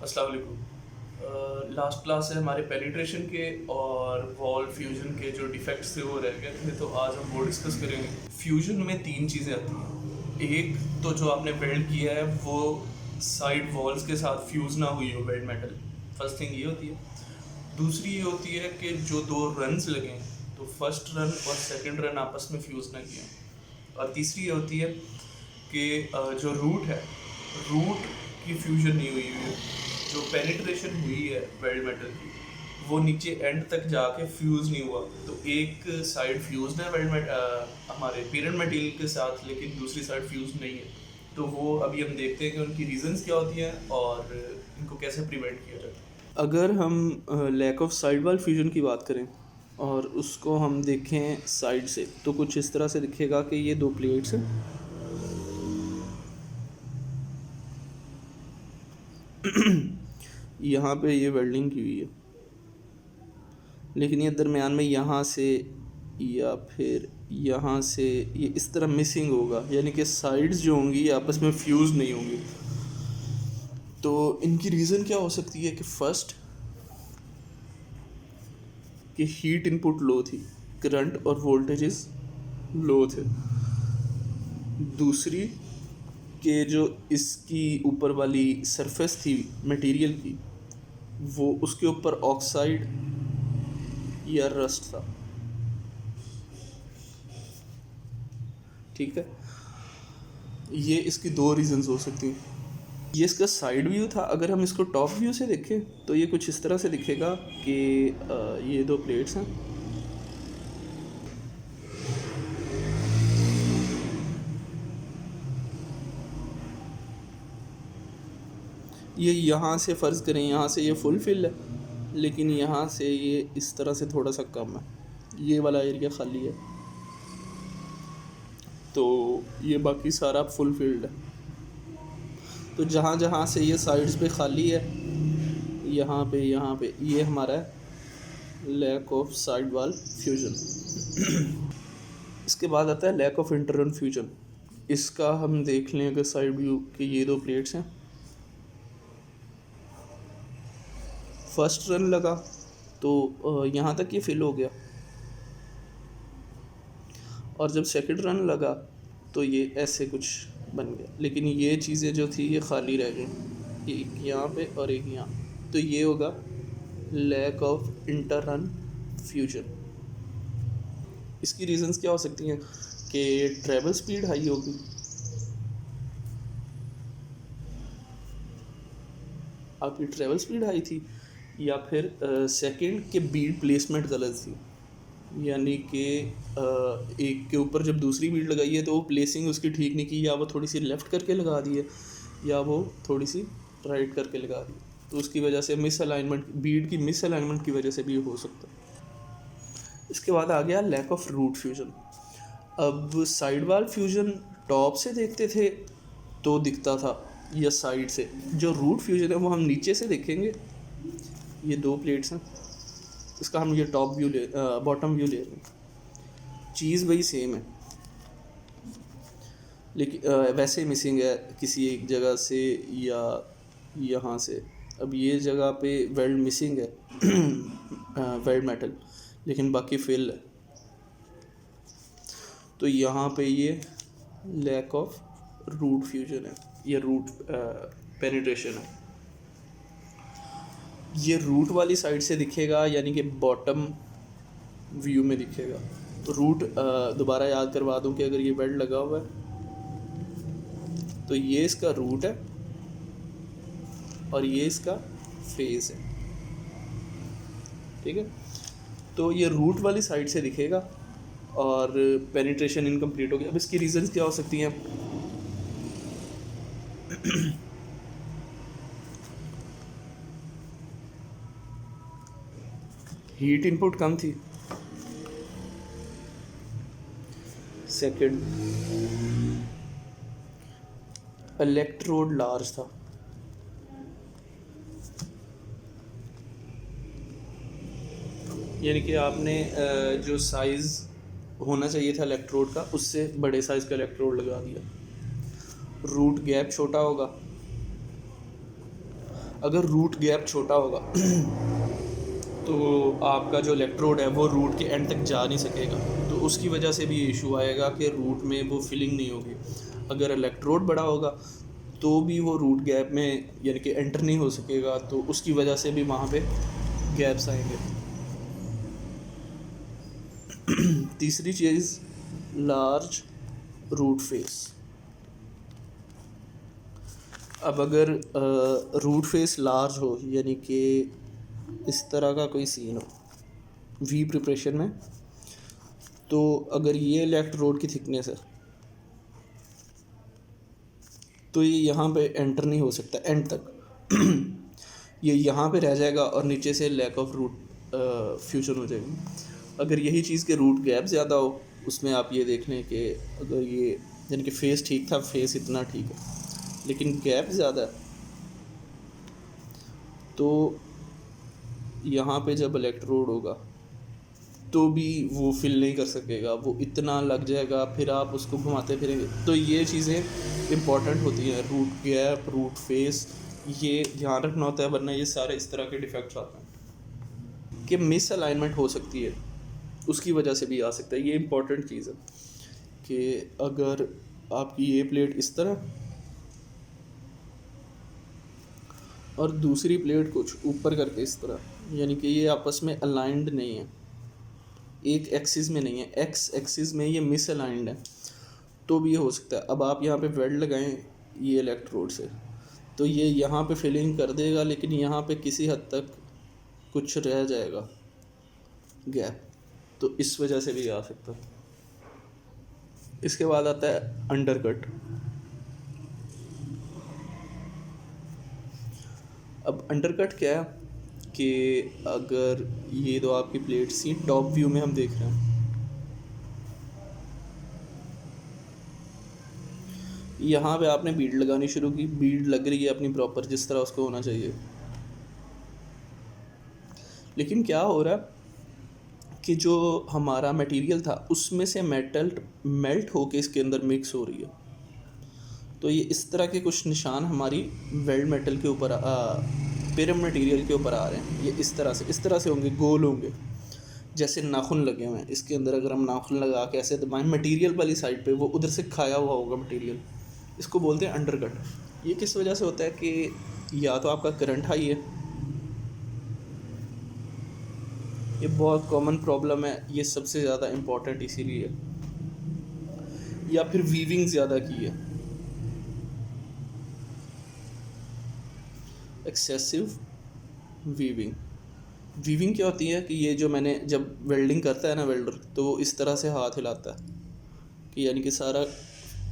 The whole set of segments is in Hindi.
अस्सलाम वालेकुम। लास्ट क्लास से हमारे पेनिट्रेशन के और वॉल फ्यूजन के जो डिफेक्ट्स थे वो रह गए थे, तो आज हम वो डिस्कस करेंगे। फ्यूजन में तीन चीज़ें आती हैं। एक तो जो आपने वेल्ड किया है वो साइड वॉल्स के साथ फ्यूज़ ना हुई हो वेल्ड मेटल, फर्स्ट थिंग ये होती है। दूसरी ये होती है कि जो दो रन्स लगें तो फर्स्ट रन और सेकंड रन आपस में फ्यूज़ ना किया। और तीसरी ये होती है कि जो रूट है, रूट की फ्यूजन नहीं हुई है, जो पेनिट्रेशन हुई है वेल्ड मेटल की वो नीचे एंड तक जाके फ्यूज़ नहीं हुआ। तो एक साइड फ्यूज़ है हमारे पेरेंट मटेरियल के साथ, लेकिन दूसरी साइड फ्यूज़ नहीं है। तो वो अभी हम देखते हैं कि उनकी रीजंस क्या होती हैं और इनको कैसे प्रिवेंट किया जाता है। अगर हम लैक ऑफ साइड वाल फ्यूजन की बात करें और उसको हम देखें साइड से, तो कुछ इस तरह से दिखेगा कि ये दो प्लेट्स हैं। यहाँ पे ये वेल्डिंग की हुई है, लेकिन ये दरमियान में यहाँ से या फिर यहाँ से ये इस तरह मिसिंग होगा, यानी कि साइड्स जो होंगी ये आपस में फ्यूज़ नहीं होंगी। तो इनकी रीज़न क्या हो सकती है कि फर्स्ट कि हीट इनपुट लो थी, करंट और वोल्टेजेस लो थे। दूसरी कि जो इसकी ऊपर वाली सरफेस थी मटेरियल की, वो उसके ऊपर ऑक्साइड या रस्ट था। ठीक है, ये इसकी दो रीजंस हो सकती हैं। ये इसका साइड व्यू था। अगर हम इसको टॉप व्यू से देखें तो ये कुछ इस तरह से दिखेगा कि ये दो प्लेट्स हैं। ये यहाँ से फ़र्ज़ करें, यहाँ से ये फुल फिल है, लेकिन यहाँ से ये इस तरह से थोड़ा सा कम है, ये वाला एरिया खाली है, तो ये बाकी सारा फुल फिल्ड है। तो जहाँ जहाँ से ये साइड्स पे खाली है, यहाँ पे ये हमारा लैक ऑफ साइड वाल फ्यूजन। इसके बाद आता है लैक ऑफ इंटरनल फ्यूजन। इसका हम देख लें अगर साइड व्यू के ये दो प्लेट्स हैं, फर्स्ट रन लगा तो यहाँ तक ये फिल हो गया, और जब सेकंड रन लगा तो ये ऐसे कुछ बन गया, लेकिन ये चीज़ें जो थी ये खाली रह गई, एक यहाँ पे और एक यहाँ। तो ये होगा लैक ऑफ इंटरनल फ्यूजन। इसकी रीजंस क्या हो सकती हैं कि ट्रैवल स्पीड हाई होगी, आपकी ट्रैवल स्पीड हाई थी, या फिर सेकंड के बीट प्लेसमेंट गलत थी, यानी कि एक के ऊपर जब दूसरी बीट लगाई है तो वो प्लेसिंग उसकी ठीक नहीं की, या वो थोड़ी सी लेफ़्ट करके लगा दी है या वो थोड़ी सी राइट करके लगा दी, तो उसकी वजह से मिस अलाइनमेंट, बीट की मिस अलाइनमेंट की वजह से भी हो सकता है। इसके बाद आ गया लैक ऑफ रूट फ्यूजन। अब साइड वाल फ्यूजन टॉप से देखते थे तो दिखता था, या साइड से। जो रूट फ्यूजन है वो हम नीचे से देखेंगे। ये दो प्लेट्स हैं, इसका हम ये टॉप व्यू ले बॉटम व्यू ले रहे हैं। चीज़ वही सेम है, लेकिन वैसे मिसिंग है किसी एक जगह से या यहाँ से। अब ये जगह पे वेल्ड मिसिंग है वेल्ड मेटल, लेकिन बाकी फिल है, तो यहाँ पे ये लैक ऑफ रूट फ्यूजन है, ये रूट पेनिट्रेशन है। ये रूट वाली साइड से दिखेगा, यानी कि बॉटम व्यू में दिखेगा। तो रूट दोबारा याद करवा दूं कि अगर ये वेल्ड लगा हुआ है तो ये इसका रूट है और ये इसका फेस है। ठीक है, तो ये रूट वाली साइड से दिखेगा और पेनिट्रेशन इनकम्प्लीट हो गया। अब इसकी रीजंस क्या हो सकती हैं? हीट इनपुट कम थी, सेकंड इलेक्ट्रोड लार्ज था, यानी कि आपने जो साइज़ होना चाहिए था इलेक्ट्रोड का उससे बड़े साइज़ का इलेक्ट्रोड लगा दिया। रूट गैप छोटा होगा। अगर रूट गैप छोटा होगा तो आपका जो इलेक्ट्रोड है वो रूट के एंड तक जा नहीं सकेगा, तो उसकी वजह से भी इशू आएगा कि रूट में वो फिलिंग नहीं होगी। अगर इलेक्ट्रोड बड़ा होगा तो भी वो रूट गैप में यानी कि एंटर नहीं हो सकेगा, तो उसकी वजह से भी वहाँ पे गैप्स आएंगे। तीसरी चीज़, लार्ज रूट फेस। अब अगर रूट फेस लार्ज हो यानी कि इस तरह का कोई सीन हो वी प्रिपरेशन में, तो अगर ये इलेक्ट्रोड की थिकनेस है तो ये यहाँ पे एंटर नहीं हो सकता एंड तक ये यहाँ पे रह जाएगा और नीचे से लैक ऑफ रूट फ्यूजन हो जाएगी। अगर यही चीज़ के रूट गैप ज़्यादा हो, उसमें आप ये देख लें कि अगर ये यानी कि फेस ठीक था, फेस इतना ठीक है, लेकिन गैप ज़्यादा है, तो यहाँ पे जब इलेक्ट्रोड होगा तो भी वो फिल नहीं कर सकेगा, वो इतना लग जाएगा, फिर आप उसको घुमाते फिरेंगे। तो ये चीज़ें इम्पॉर्टेंट होती हैं, रूट गैप, रूट फेस, ये ध्यान रखना होता है, वरना ये सारे इस तरह के डिफेक्ट्स आते हैं कि मिस अलाइनमेंट हो सकती है, उसकी वजह से भी आ सकता है। ये इम्पॉर्टेंट चीज़ है कि अगर आपकी ये प्लेट इस तरह और दूसरी प्लेट कुछ ऊपर करके इस तरह, यानी कि ये आपस में अलाइंड नहीं है, एक एक्सिस में नहीं है, एक्स एक्सिस में ये मिस अलाइंड है, तो भी ये हो सकता है। अब आप यहाँ पे वेल्ड लगाएं ये इलेक्ट्रोड से, तो ये यहाँ पे फिलिंग कर देगा, लेकिन यहाँ पे किसी हद तक कुछ रह जाएगा गैप, तो इस वजह से भी आ सकता है। इसके बाद आता है अंडरकट। अब अंडरकट क्या है कि अगर ये दो आपकी प्लेट्स ही टॉप व्यू में हम देख रहे हैं, यहाँ पे आपने बीड लगानी शुरू की, बीड लग रही है अपनी प्रॉपर जिस तरह उसको होना चाहिए, लेकिन क्या हो रहा है कि जो हमारा मटेरियल था उसमें से मेटल मेल्ट होके इसके अंदर मिक्स हो रही है, तो ये इस तरह के कुछ निशान हमारी वेल्ड मेटल के ऊपर पिरम मटेरियल के ऊपर आ रहे हैं। ये इस तरह से होंगे, गोल होंगे, जैसे नाखून लगे हुए हैं इसके अंदर। अगर हम नाखून लगा के ऐसे दबाएं मटेरियल वाली साइड पे, वो उधर से खाया हुआ होगा मटेरियल, इसको बोलते हैं अंडरकट। ये किस वजह से होता है कि या तो आपका करंट हाई है, ये बहुत कॉमन प्रॉब्लम है, ये सबसे ज़्यादा इम्पॉर्टेंट इसीलिए, या फिर वीविंग ज़्यादा की है, एक्सेसिव वीविंग क्या होती है कि ये जो मैंने जब वेल्डिंग करता है ना वेल्डर, तो वो इस तरह से हाथ हिलाता है कि यानी कि सारा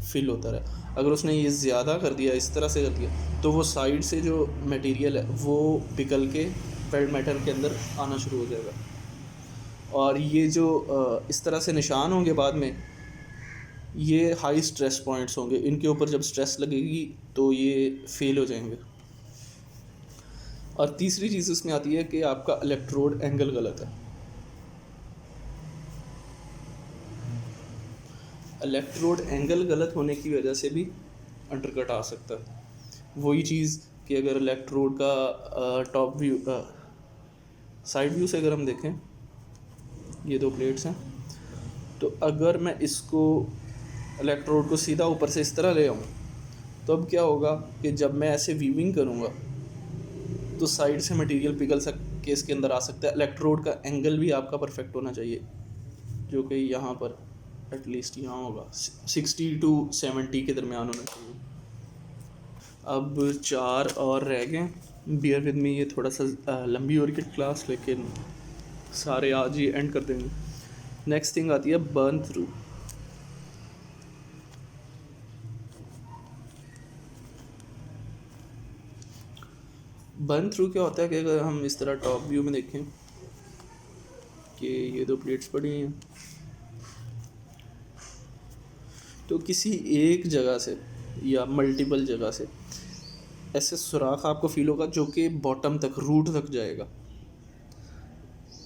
फिल होता रहा। अगर उसने ये ज़्यादा कर दिया, इस तरह से कर दिया, तो वो साइड से जो मटेरियल है वो पिघल के वेल्ड मेटल के अंदर आना शुरू हो जाएगा, और ये जो इस तरह से निशान होंगे बाद में, ये हाई स्ट्रेस पॉइंट्स होंगे, इनके ऊपर जब स्ट्रेस लगेगी तो ये फेल हो जाएंगे। और तीसरी चीज़ इसमें आती है कि आपका इलेक्ट्रोड एंगल गलत है। इलेक्ट्रोड एंगल गलत होने की वजह से भी अंडरकट आ सकता है। वही चीज़ कि अगर इलेक्ट्रोड का टॉप व्यू साइड व्यू से अगर हम देखें, ये दो प्लेट्स हैं, तो अगर मैं इसको इलेक्ट्रोड को सीधा ऊपर से इस तरह ले आऊँ, तो अब क्या होगा कि जब मैं ऐसे वीविंग करूँगा तो साइड से मटेरियल पिघल के इसके अंदर आ सकता है। इलेक्ट्रोड का एंगल भी आपका परफेक्ट होना चाहिए, जो कि यहाँ पर एटलीस्ट यहाँ होगा 60 to 70 के दरमियान होना चाहिए। अब 4 और रह गए, बियर विद मी, ये थोड़ा सा लंबी हो रही है क्लास, लेकिन सारे आज ही एंड कर देंगे। नेक्स्ट थिंग आती है बर्न थ्रू। बर्न थ्रू क्या होता है कि अगर हम इस तरह टॉप व्यू में देखें कि ये दो प्लेट्स पड़ी हैं, तो किसी एक जगह से या मल्टीपल जगह से ऐसे सुराख आपको फील होगा जो कि बॉटम तक, रूट तक जाएगा,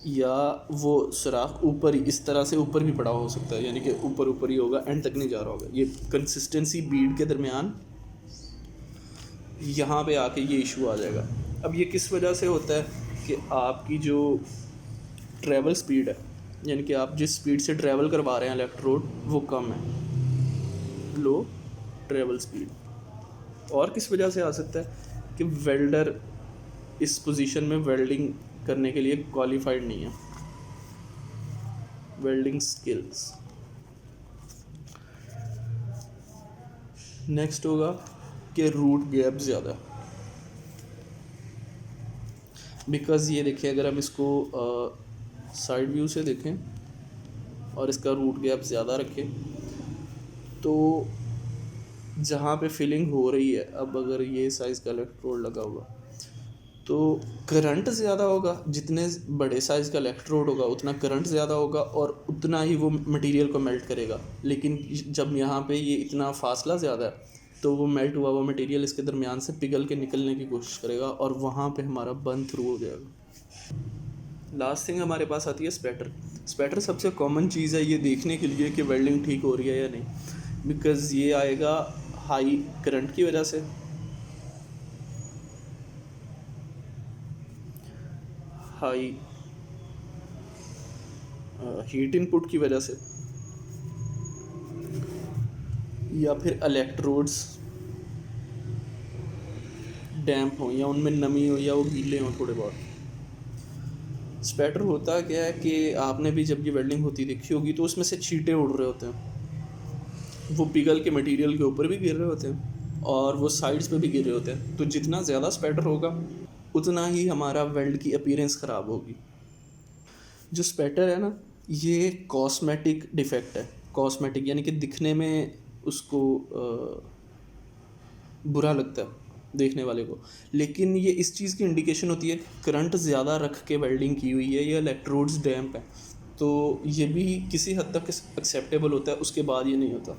या वो सुराख ऊपर ही इस तरह से ऊपर भी पड़ा हो सकता है, यानी कि ऊपर ही होगा, एंड तक नहीं जा रहा होगा। ये कंसिस्टेंसी बीड के दरमियान यहाँ पे आके ये इशू आ जाएगा। अब ये किस वजह से होता है कि आपकी जो ट्रैवल स्पीड है, यानी कि आप जिस स्पीड से ट्रैवल करवा रहे हैं इलेक्ट्रोड, वो कम है, लो ट्रैवल स्पीड। और किस वजह से आ सकता है कि वेल्डर इस पोजीशन में वेल्डिंग करने के लिए क्वालिफाइड नहीं है, वेल्डिंग स्किल्स। नेक्स्ट होगा कि रूट गैप ज़्यादा, बिकॉज़ ये देखिए अगर हम इसको साइड व्यू से देखें और इसका रूट गैप ज़्यादा रखें, तो जहाँ पे फिलिंग हो रही है, अब अगर ये साइज़ का इलेक्ट्रोड लगा हुआ तो करंट ज़्यादा होगा, जितने बड़े साइज़ का इलेक्ट्रोड होगा उतना करंट ज़्यादा होगा और उतना ही वो मटेरियल को मेल्ट करेगा। लेकिन जब यहाँ पे ये इतना फासला ज़्यादा है तो वो मेल्ट हुआ वो मटेरियल इसके दरमियान से पिघल के निकलने की कोशिश करेगा और वहाँ पे हमारा बर्न थ्रू हो जाएगा। लास्ट थिंग हमारे पास आती है स्पैटर। स्पैटर सबसे कॉमन चीज़ है ये देखने के लिए कि वेल्डिंग ठीक हो रही है या नहीं, बिकॉज़ ये आएगा हाई करंट की वजह से, हाई हीट इनपुट की वजह से, या फिर इलेक्ट्रोड्स डैम्प हो या उनमें नमी हो या वो गीले हों थोड़े बहुत। स्पैटर होता क्या है कि आपने भी जब ये वेल्डिंग होती देखी होगी तो उसमें से छींटे उड़ रहे होते हैं, वो पिघल के मटेरियल के ऊपर भी गिर रहे होते हैं और वो साइड्स पे भी गिर रहे होते हैं। तो जितना ज़्यादा स्पैटर होगा उतना ही हमारा वेल्ड की अपीयरेंस ख़राब होगी। जो स्पैटर है ना, ये कॉस्मेटिक डिफेक्ट है। कॉस्मेटिक यानी कि दिखने में उसको बुरा लगता है देखने वाले को, लेकिन ये इस चीज़ की इंडिकेशन होती है करंट ज़्यादा रख के वेल्डिंग की हुई है या इलेक्ट्रोड्स डैम्प है, तो ये भी किसी हद तक एक्सेप्टेबल होता है, उसके बाद ये नहीं होता।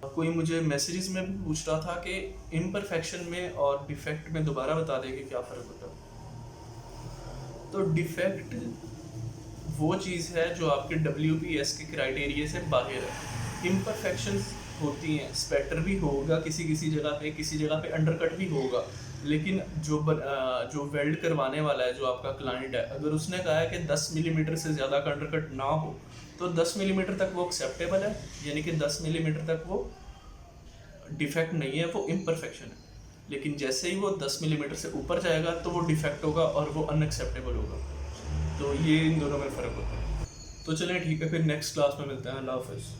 कोई मुझे मैसेजेस में भी पूछ रहा था कि इम्परफेक्शन में और डिफेक्ट में दोबारा बता दें कि क्या फ़र्क होता है। तो डिफेक्ट वो चीज़ है जो आपके WPS के क्राइटेरिया से बाहर है। इम्परफेक्शंस होती हैं, स्पैटर भी होगा किसी जगह पे अंडरकट भी होगा, लेकिन जो वेल्ड करवाने वाला है, जो आपका क्लाइंट है, अगर उसने कहा है कि 10 मिलीमीटर से ज़्यादा का अंडरकट ना हो तो 10 मिलीमीटर तक वो एक्सेप्टेबल है, यानी कि 10 मिलीमीटर तक वो डिफेक्ट नहीं है, वो इम्परफेक्शन है। लेकिन जैसे ही वो 10 मिलीमीटर से ऊपर जाएगा तो वो डिफेक्ट होगा और वो अनएक्सेप्टेबल होगा। तो ये इन दोनों में फ़र्क होता है। तो चलें ठीक है, फिर नेक्स्ट क्लास में मिलते हैं। अल्लाह हाफ़िज़।